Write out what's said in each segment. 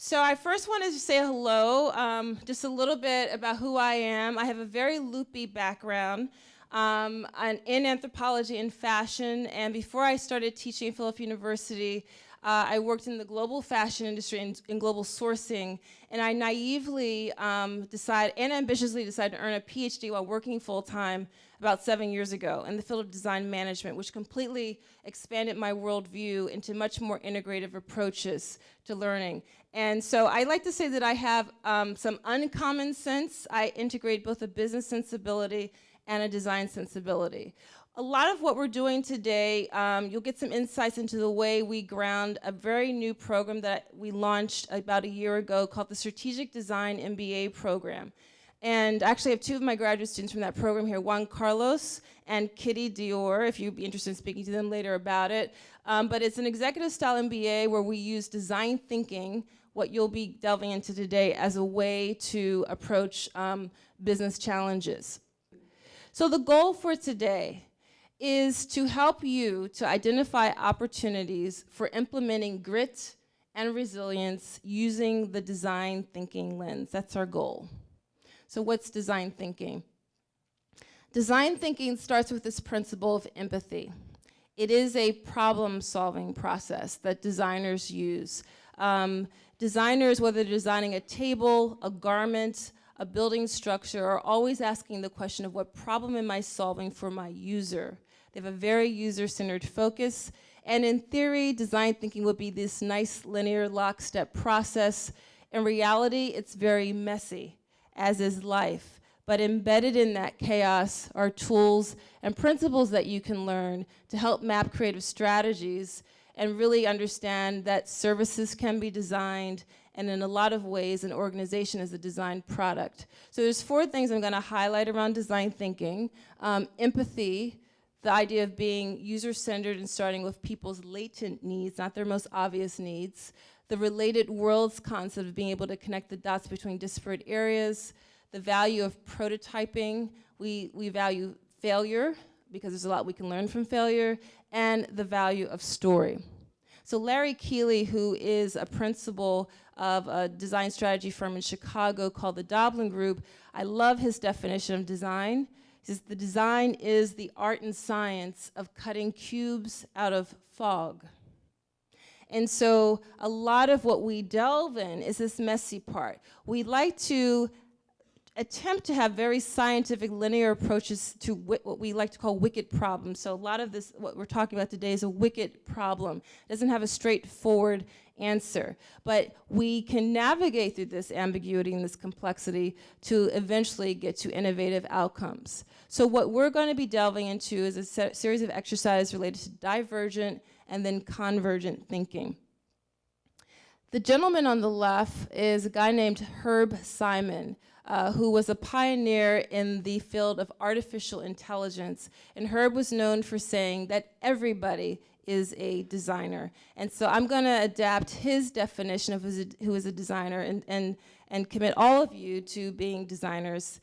So I first wanted to say hello, just a little bit about who I am. I have a very loopy background in anthropology and fashion, and before I started teaching at Philadelphia University, I worked in the global fashion industry and in global sourcing, and I naively decided and ambitiously decided to earn a PhD while working full-time about 7 years ago in the field of design management, which completely expanded my worldview into much more integrative approaches to learning. And so I like to say that I have some uncommon sense. I integrate both a business sensibility and a design sensibility. A lot of what we're doing today, you'll get some insights into the way we ground a very new program that we launched about a year ago called the Strategic Design MBA program. And actually I have two of my graduate students from that program here, Juan Carlos and Kitty Dior, if you'd be interested in speaking to them later about it. But it's an executive style MBA where we use design thinking, what you'll be delving into today, as a way to approach business challenges. So the goal for today is to help you to identify opportunities for implementing grit and resilience using the design thinking lens. That's our goal. So what's design thinking? Design thinking starts with this principle of empathy. It is a problem-solving process that designers use. Designers, whether they're designing a table, a garment, a building structure, are always asking the question of what problem am I solving for my user? They have a very user-centered focus, and in theory, design thinking would be this nice linear lockstep process. In reality, it's very messy, as is life. But embedded in that chaos are tools and principles that you can learn to help map creative strategies and really understand that services can be designed, and in a lot of ways, an organization is a design product. So there's 4 things I'm gonna highlight around design thinking. Empathy, the idea of being user-centered and starting with people's latent needs, not their most obvious needs. The related worlds concept of being able to connect the dots between disparate areas. The value of prototyping. We value failure because there's a lot we can learn from failure, and the value of story. So Larry Keeley, who is a principal of a design strategy firm in Chicago called the Doblin Group, I love his definition of design. He says the design is the art and science of cutting cubes out of fog. And so a lot of what we delve in is this messy part. We like to attempt to have very scientific linear approaches to what we like to call wicked problems. So a lot of this, what we're talking about today, is a wicked problem. It doesn't have a straightforward answer. But we can navigate through this ambiguity and this complexity to eventually get to innovative outcomes. So what we're going to be delving into is a series of exercises related to divergent and then convergent thinking. The gentleman on the left is a guy named Herb Simon, who was a pioneer in the field of artificial intelligence. And Herb was known for saying that everybody is a designer. And so I'm going to adapt his definition of who is a designer and commit all of you to being designers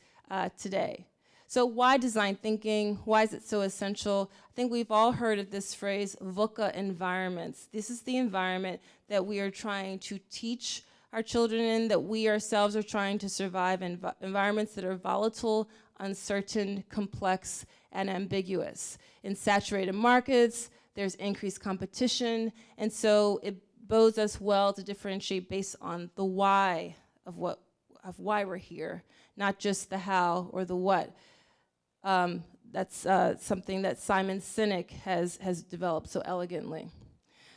today. So why design thinking? Why is it so essential? I think we've all heard of this phrase, VUCA environments. This is the environment that we are trying to teach our children in, that we ourselves are trying to survive in environments that are volatile, uncertain, complex, and ambiguous. In saturated markets, there's increased competition, and so it bodes us well to differentiate based on the why of why we're here, not just the how or the what. That's something that Simon Sinek has developed so elegantly.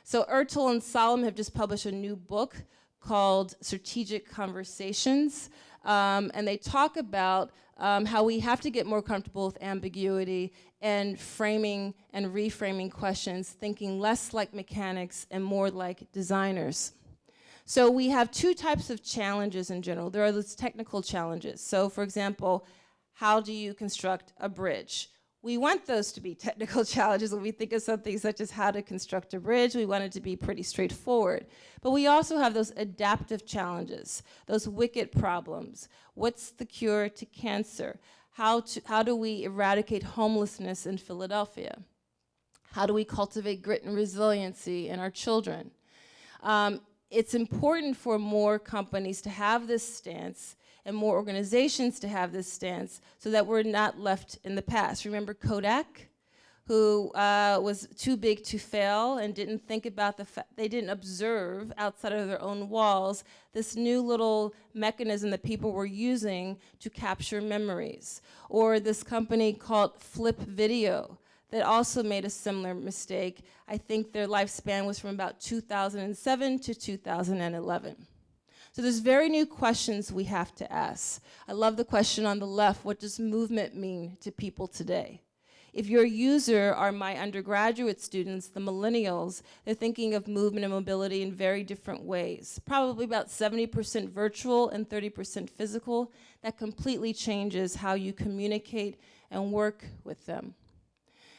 So Ertel and Solomon have just published a new book called Strategic Conversations, and they talk about how we have to get more comfortable with ambiguity and framing and reframing questions, thinking less like mechanics and more like designers. So we have 2 types of challenges in general. There are those technical challenges. So for example, how do you construct a bridge? We want those to be technical challenges. When we think of something such as how to construct a bridge, we want it to be pretty straightforward. But we also have those adaptive challenges, those wicked problems. What's the cure to cancer? How do we eradicate homelessness in Philadelphia? How do we cultivate grit and resiliency in our children? it's important for more companies to have this stance and more organizations to have this stance so that we're not left in the past. Remember Kodak, who was too big to fail and didn't think about they didn't observe outside of their own walls this new little mechanism that people were using to capture memories. Or this company called Flip Video that also made a similar mistake. I think their lifespan was from about 2007 to 2011. So there's very new questions we have to ask. I love the question on the left, what does movement mean to people today? If your user are my undergraduate students, the millennials, they're thinking of movement and mobility in very different ways. Probably about 70% virtual and 30% physical. That completely changes how you communicate and work with them.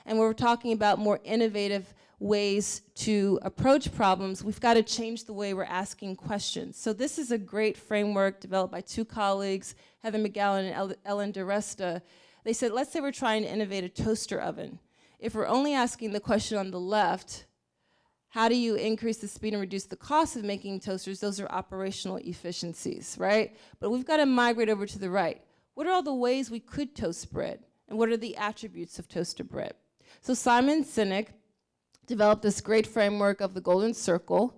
And when we're talking about more innovative ways to approach problems, we've got to change the way we're asking questions. So this is a great framework developed by two colleagues, Heather McGowan and Ellen DeResta. They said, let's say we're trying to innovate a toaster oven. If we're only asking the question on the left, how do you increase the speed and reduce the cost of making toasters? Those are operational efficiencies, right? But we've got to migrate over to the right. What are all the ways we could toast bread? And what are the attributes of toaster bread? So Simon Sinek developed this great framework of the golden circle.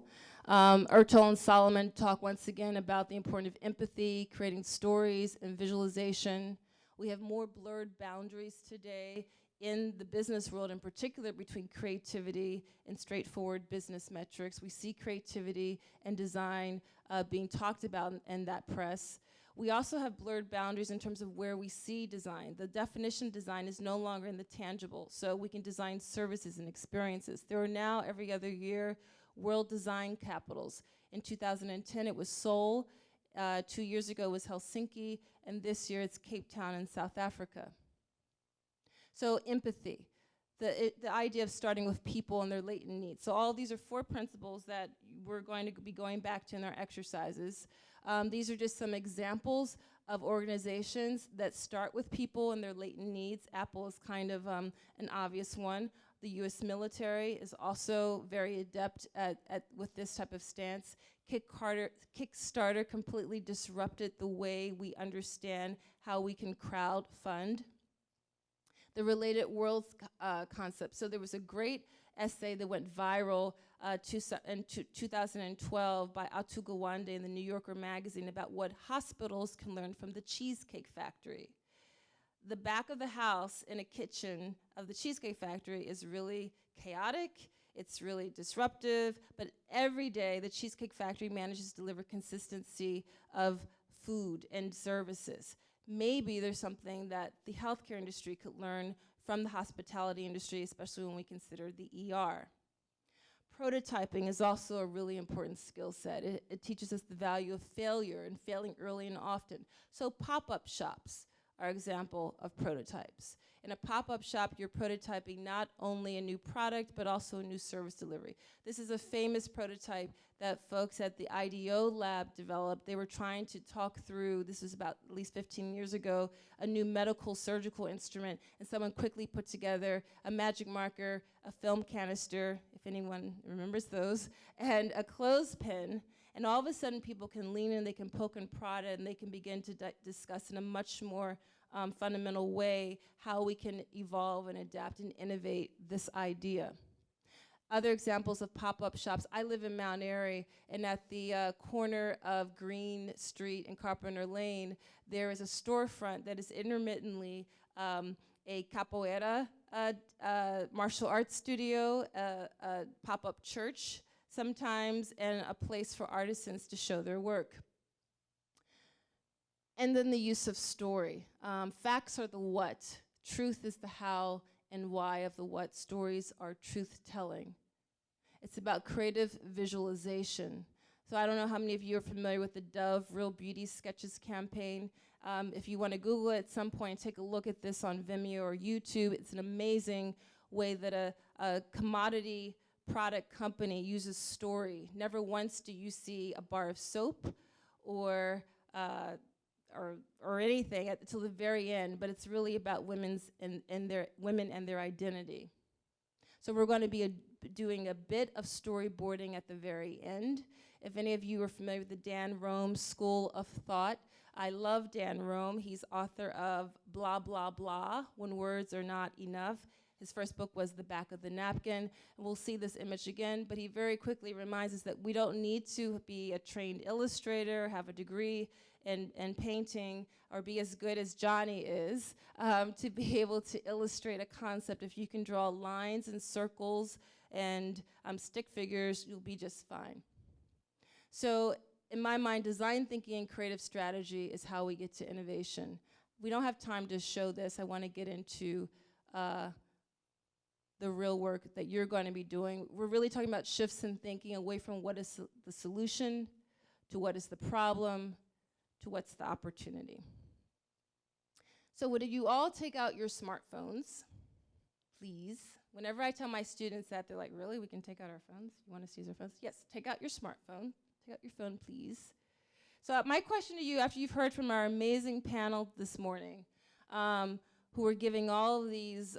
Ertl and Solomon talk once again about the importance of empathy, creating stories and visualization. We have more blurred boundaries today in the business world, in particular between creativity and straightforward business metrics. We see creativity and design being talked about in that press. We also have blurred boundaries in terms of where we see design. The definition of design is no longer in the tangible, so we can design services and experiences. There are now, every other year, World Design Capitals. In 2010, it was Seoul. 2 years ago, it was Helsinki. And this year, it's Cape Town in South Africa. So empathy, the idea of starting with people and their latent needs. So all these are 4 principles that we're going to be going back to in our exercises. These are just some examples of organizations that start with people and their latent needs. Apple is kind of an obvious one. The US military is also very adept with this type of stance. Kickstarter completely disrupted the way we understand how we can crowdfund. The related worlds concept. So there was a great essay that went viral in 2012 by Atu Gawande in the New Yorker magazine about what hospitals can learn from the Cheesecake Factory. The back of the house in a kitchen of the Cheesecake Factory is really chaotic, it's really disruptive, but every day the Cheesecake Factory manages to deliver consistency of food and services. Maybe there's something that the healthcare industry could learn from the hospitality industry, especially when we consider the ER. Prototyping is also a really important skill set. It teaches us the value of failure and failing early and often. So pop-up shops are an example of prototypes. In a pop-up shop, you're prototyping not only a new product, but also a new service delivery. This is a famous prototype that folks at the IDEO lab developed. They were trying to talk through, this was about at least 15 years ago, a new medical surgical instrument, and someone quickly put together a magic marker, a film canister, if anyone remembers those, and a clothespin. And all of a sudden, people can lean in, they can poke and prod it, and they can begin to discuss in a much more fundamental way how we can evolve and adapt and innovate this idea. Other examples of pop-up shops. I live in Mount Airy, and at the corner of Green Street and Carpenter Lane, there is a storefront that is intermittently a capoeira martial arts studio, a pop-up church sometimes, and a place for artisans to show their work. And then the use of story. Facts are the what. Truth is the how and why of the what. Stories are truth-telling. It's about creative visualization. So I don't know how many of you are familiar with the Dove Real Beauty Sketches campaign. If you want to Google it at some point, take a look at this on Vimeo or YouTube. It's an amazing way that a commodity product company uses story. Never once do you see a bar of soap or anything until the very end, but it's really about women and their identity. So we're going to be doing a bit of storyboarding at the very end. If any of you are familiar with the Dan Rome School of Thought, I love Dan Rome. He's author of Blah, Blah, Blah, When Words Are Not Enough. His first book was The Back of the Napkin. And we'll see this image again, but he very quickly reminds us that we don't need to be a trained illustrator, have a degree in painting, or be as good as Johnny is to be able to illustrate a concept. If you can draw lines and circles and stick figures, you'll be just fine. So in my mind, design thinking and creative strategy is how we get to innovation. We don't have time to show this. I want to get into the real work that you're going to be doing. We're really talking about shifts in thinking away from what is the solution to what is the problem to what's the opportunity. So would you all take out your smartphones, please? Whenever I tell my students that, they're like, really, we can take out our phones? You want us to use our phones? Yes, take out your smartphone. Take out your phone, please. So my question to you, after you've heard from our amazing panel this morning, who are giving all of these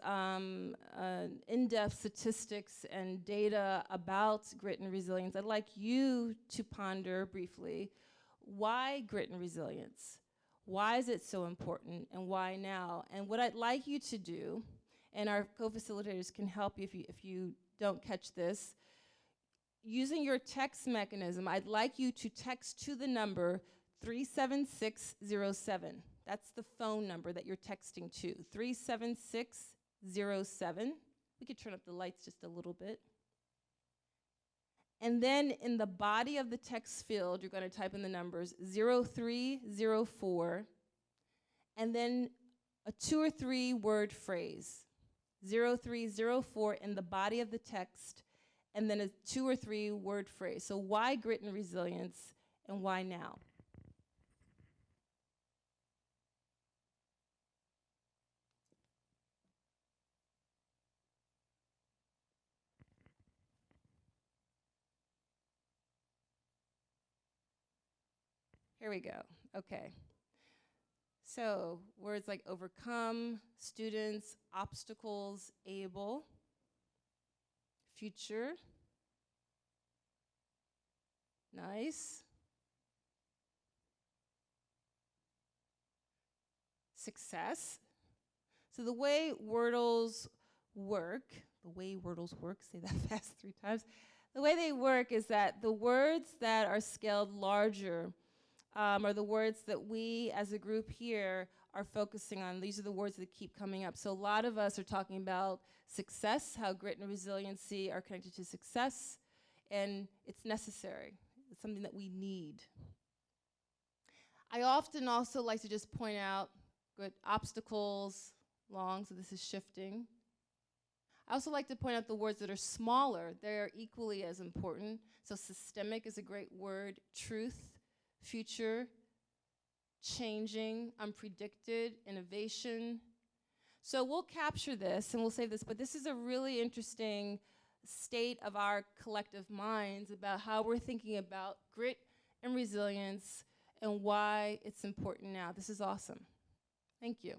in-depth statistics and data about grit and resilience, I'd like you to ponder briefly, why grit and resilience? Why is it so important, and why now? And what I'd like you to do, and our co-facilitators can help you if you don't catch this, using your text mechanism, I'd like you to text to the number 37607. That's the phone number that you're texting to, 37607. We could turn up the lights just a little bit. And then in the body of the text field, you're going to type in the numbers 0304, and then a 2 or 3 word phrase, 0304 in the body of the text, and then a 2 or 3 word phrase. So why grit and resilience, and why now? Here we go. Okay. So words like overcome, students, obstacles, able, future, nice, success. So the way Wordles work, say that fast 3 times. The way they work is that the words that are scaled larger are the words that we as a group here are focusing on. These are the words that keep coming up. So a lot of us are talking about success, how grit and resiliency are connected to success, and it's necessary. It's something that we need. I often also like to just point out good obstacles, long, so this is shifting. I also like to point out the words that are smaller. They're equally as important. So systemic is a great word, truth, future, changing, unpredicted, innovation. So we'll capture this and we'll save this, but this is a really interesting state of our collective minds about how we're thinking about grit and resilience and why it's important now. This is awesome. Thank you.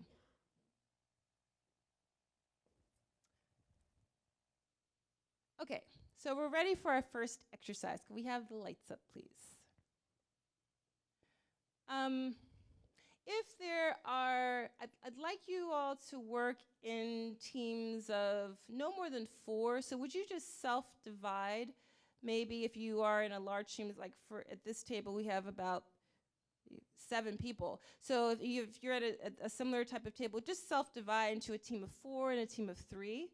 Okay, so we're ready for our first exercise. Can we have the lights up, please? If there are, I'd like you all to work in teams of no more than 4. So would you just self-divide? Maybe if you are in a large team, like at this table, we have about 7 people. So if you're at a similar type of table, just self-divide into a team of 4 and a team of 3.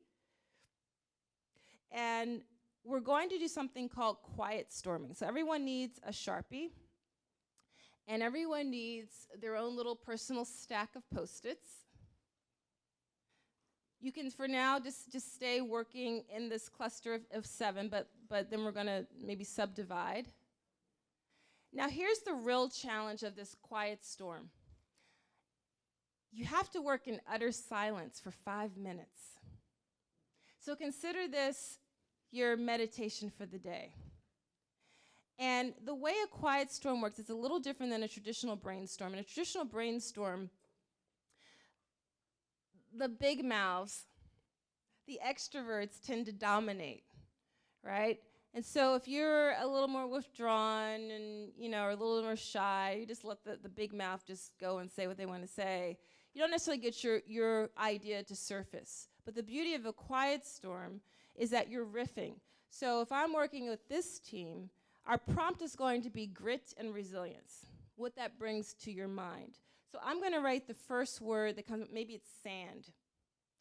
And we're going to do something called quiet storming. So everyone needs a Sharpie. And everyone needs their own little personal stack of Post-its. You can, for now, just stay working in this cluster of 7, but then we're going to maybe subdivide. Now, here's the real challenge of this quiet storm. You have to work in utter silence for 5 minutes. So consider this your meditation for the day. And the way a quiet storm works is a little different than a traditional brainstorm. In a traditional brainstorm, the big mouths, the extroverts tend to dominate, right? And so if you're a little more withdrawn and, or a little more shy, you just let the big mouth just go and say what they want to say. You don't necessarily get your idea to surface. But the beauty of a quiet storm is that you're riffing. So if I'm working with this team, our prompt is going to be grit and resilience, what that brings to your mind. So I'm going to write the first word that comes, maybe it's sand.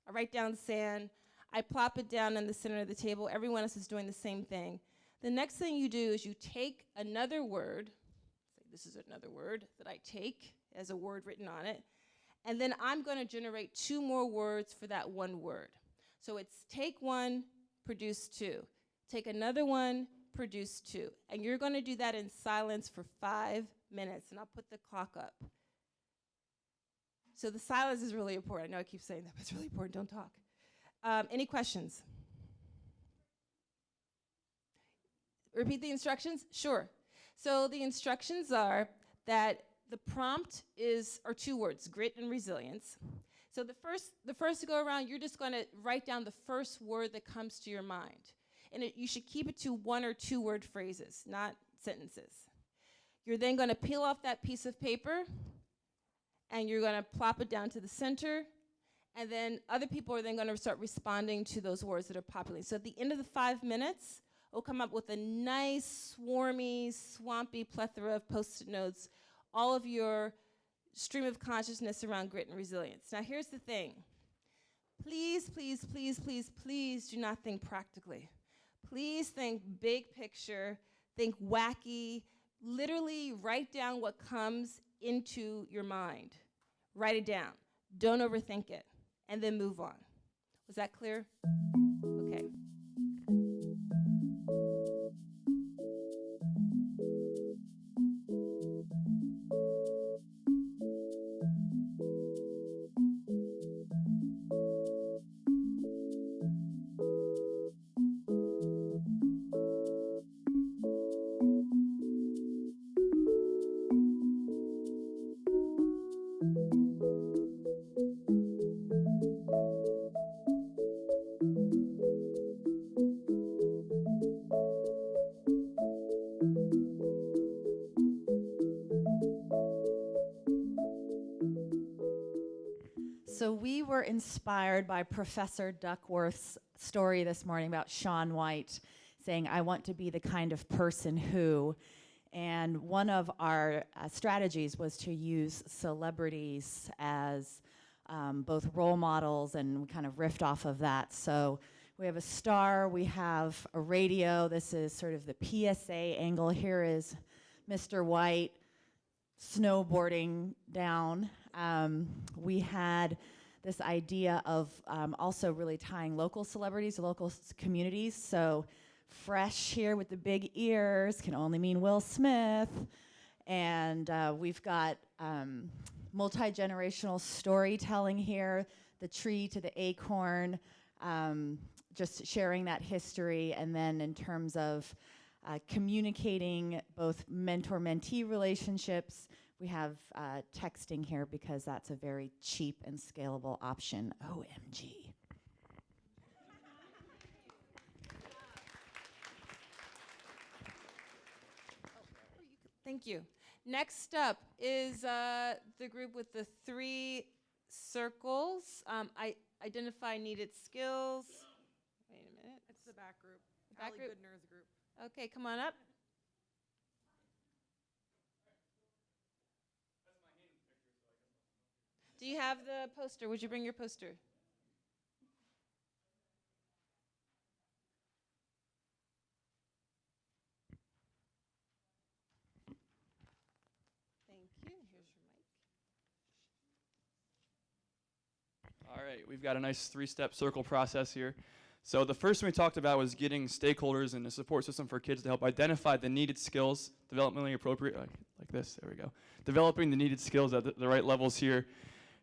I write down sand. I plop it down in the center of the table. Everyone else is doing the same thing. The next thing you do is you take another word. Say this is another word that I take as a word written on it. And then I'm going to generate 2 more words for that one word. So it's take 1, produce 2. Take another one, produce 2. And you're going to do that in silence for 5 minutes. And I'll put the clock up. So the silence is really important. I know I keep saying that, but it's really important. Don't talk. Any questions? Repeat the instructions? Sure. So the instructions are that the prompt are 2 words, grit and resilience. So the first go around, you're just going to write down the first word that comes to your mind. And you should keep it to 1 or 2 word phrases, not sentences. You're then going to peel off that piece of paper, and you're going to plop it down to the center. And then other people are then going to start responding to those words that are populating. So at the end of the 5 minutes, we'll come up with a nice, swarmy, swampy plethora of Post-it notes, all of your stream of consciousness around grit and resilience. Now here's the thing. Please, please, please, please, please do not think practically. Please think big picture, think wacky, literally write down what comes into your mind. Write it down. Don't overthink it. And then move on. Was that clear? Okay. So we were inspired by Professor Duckworth's story this morning about Shaun White saying, I want to be the kind of person who, and one of our strategies was to use celebrities as both role models, and we kind of riffed off of that. So we have a star, we have a radio. This is sort of the PSA angle. Here is Mr. White snowboarding down. We had this idea of also really tying local celebrities to local communities. So Fresh here with the big ears can only mean Will Smith. And we've got multi-generational storytelling here, the tree to the acorn, just sharing that history. And then in terms of communicating both mentor-mentee relationships, we have texting here because that's a very cheap and scalable option. OMG. Thank you. Next up is the group with the 3 circles. Identify needed skills. Wait a minute. It's the back group. The back group? Goodner's group. Okay, come on up. Do you have the poster? Would you bring your poster? Thank you. Here's your mic. All right, we've got a nice 3-step circle process here. So the first one we talked about was getting stakeholders and a support system for kids to help identify the needed skills, developmentally appropriate, like this, there we go. Developing the needed skills at the right levels here.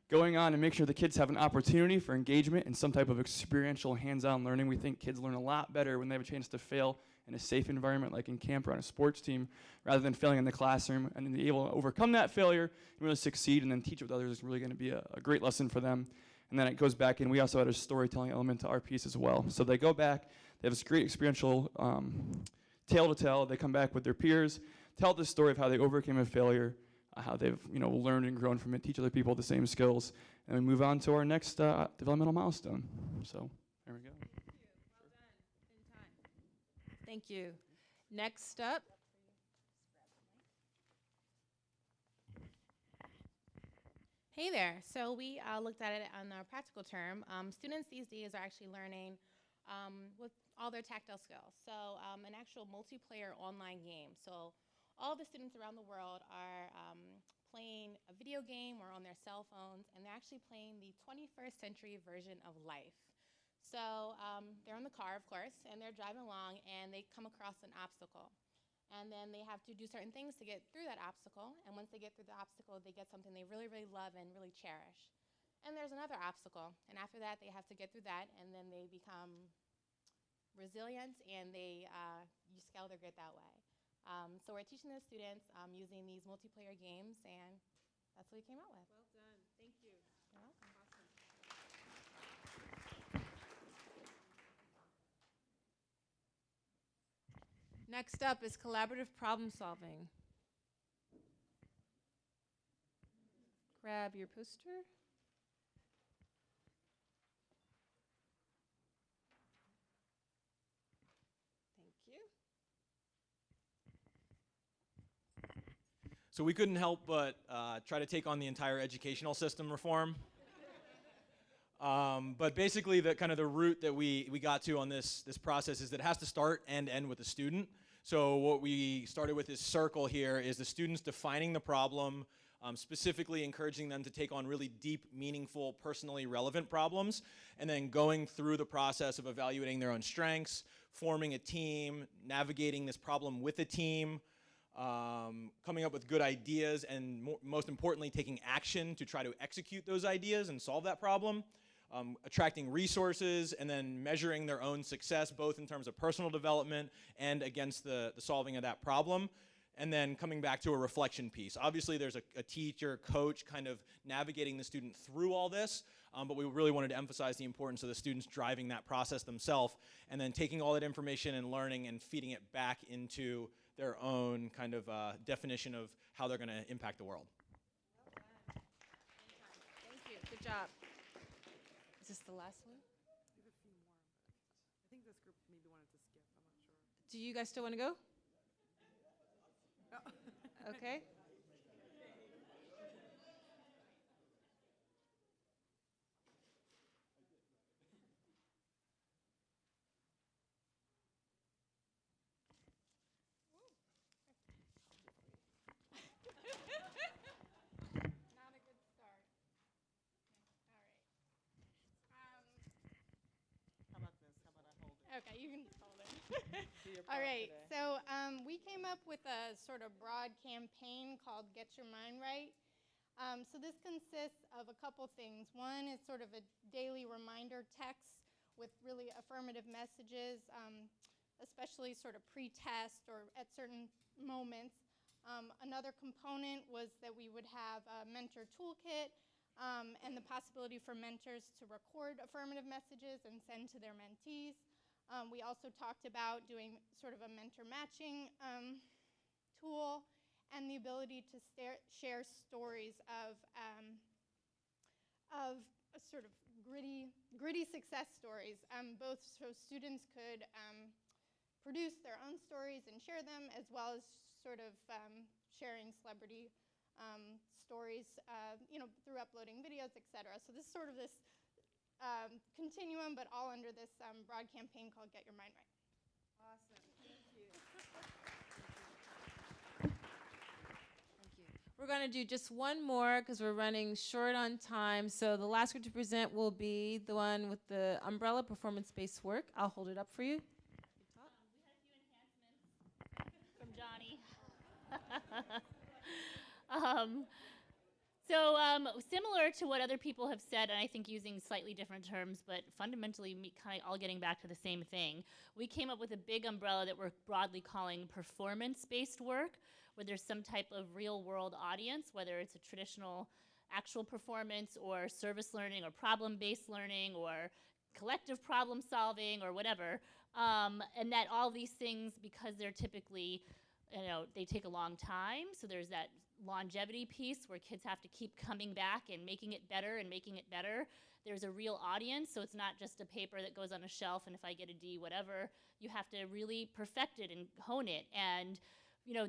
Going on and make sure the kids have an opportunity for engagement and some type of experiential hands-on learning. We think kids learn a lot better when they have a chance to fail in a safe environment like in camp or on a sports team rather than failing in the classroom, and then be able to overcome that failure and really succeed and then teach with others is really going to be a great lesson for them. And then it goes back, and we also had a storytelling element to our piece as well. So they go back, they have this great experiential tale to tell. They come back with their peers, tell the story of how they overcame a failure, how they've learned and grown from it, teach other people the same skills, and we move on to our next developmental milestone. So there we go. Well done. In time. Thank you. Next up. Hey there. So we looked at it on a practical term. Students these days are actually learning with all their tactile skills. So an actual multiplayer online game. So all the students around the world are playing a video game or on their cell phones, and they're actually playing the 21st century version of life. So they're in the car, of course, and they're driving along, and they come across an obstacle. And then they have to do certain things to get through that obstacle. And once they get through the obstacle, they get something they really, really love and really cherish. And there's another obstacle. And after that, they have to get through that, and then they become resilient, and they you scale their grit that way. So we're teaching the students using these multiplayer games, and that's what we came out with. Well done. Thank you. You're welcome. Awesome. Next up is collaborative problem solving. Grab your poster. Thank you. So we couldn't help but try to take on the entire educational system reform. But basically, the route that we got to on this process is that it has to start and end with the student. So what we started with this circle here is the students defining the problem, specifically encouraging them to take on really deep, meaningful, personally relevant problems, and then going through the process of evaluating their own strengths, forming a team, navigating this problem with a team, coming up with good ideas, and most importantly, taking action to try to execute those ideas and solve that problem. Attracting resources, and then measuring their own success, both in terms of personal development and against the solving of that problem, and then coming back to a reflection piece. Obviously, there's a teacher, coach kind of navigating the student through all this, but we really wanted to emphasize the importance of the students driving that process themselves, and then taking all that information and learning and feeding it back into their own kind of definition of how they're going to impact the world. Well done. Thank you. Good job. Is this the last one? We have a few more, but I think this group maybe wanted to skip. I'm not sure. Do you guys still want to go? Okay. Not a good start. All right. How about this? How about I hold it? Okay, you can hold it. Be your All prop right, today. so we came up with a sort of broad campaign called Get Your Mind Right. So this consists of a couple things. One is sort of a daily reminder text with really affirmative messages, especially sort of pre-test or at certain moments. Another component was that we would have a mentor toolkit and the possibility for mentors to record affirmative messages and send to their mentees. We also talked about doing sort of a mentor matching tool and the ability to share stories of a sort of gritty success stories, both so students could produce their own stories and share them, as well as sort of sharing celebrity stories, through uploading videos, etc. So this is sort of this continuum, but all under this broad campaign called Get Your Mind Right. Awesome. Thank you. Thank you. We're going to do just one more because we're running short on time. So the last group to present will be the one with the umbrella performance-based work. I'll hold it up for you. We had a few enhancements from Johnny. Similar to what other people have said, and I think using slightly different terms, but fundamentally kind of all getting back to the same thing, we came up with a big umbrella that we're broadly calling performance-based work, where there's some type of real-world audience, whether it's a traditional actual performance or service learning or problem-based learning or collective problem solving or whatever. And that all these things, because they're typically, they take a long time. So there's that longevity piece where kids have to keep coming back and making it better and making it better. There's a real audience, so it's not just a paper that goes on a shelf and if I get a D, whatever. You have to really perfect it and hone it. And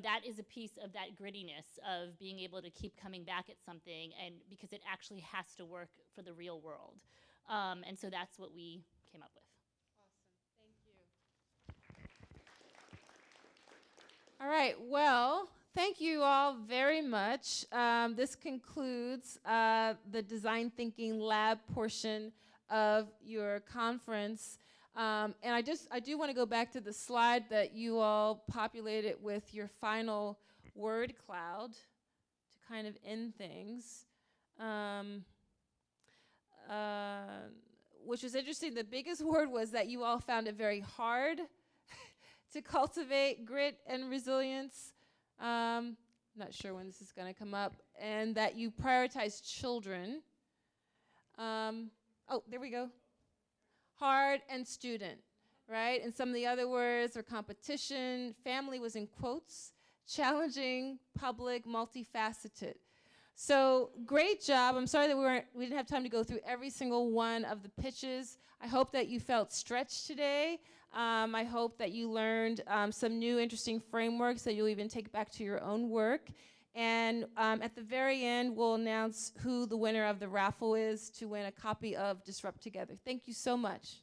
that is a piece of that grittiness of being able to keep coming back at something, and because it actually has to work for the real world. And so that's what we came up with. All right, well, thank you all very much. This concludes the Design Thinking Lab portion of your conference. And I do want to go back to the slide that you all populated with your final word cloud to kind of end things. Which was interesting. The biggest word was that you all found it very hard to cultivate grit and resilience. Not sure when this is going to come up. And that you prioritize children. Oh, there we go. Hard and student, right? And some of the other words are competition, family was in quotes, challenging, public, multifaceted. So great job. I'm sorry that we didn't have time to go through every single one of the pitches. I hope that you felt stretched today. I hope that you learned some new interesting frameworks that you'll even take back to your own work. And at the very end, we'll announce who the winner of the raffle is to win a copy of Disrupt Together. Thank you so much.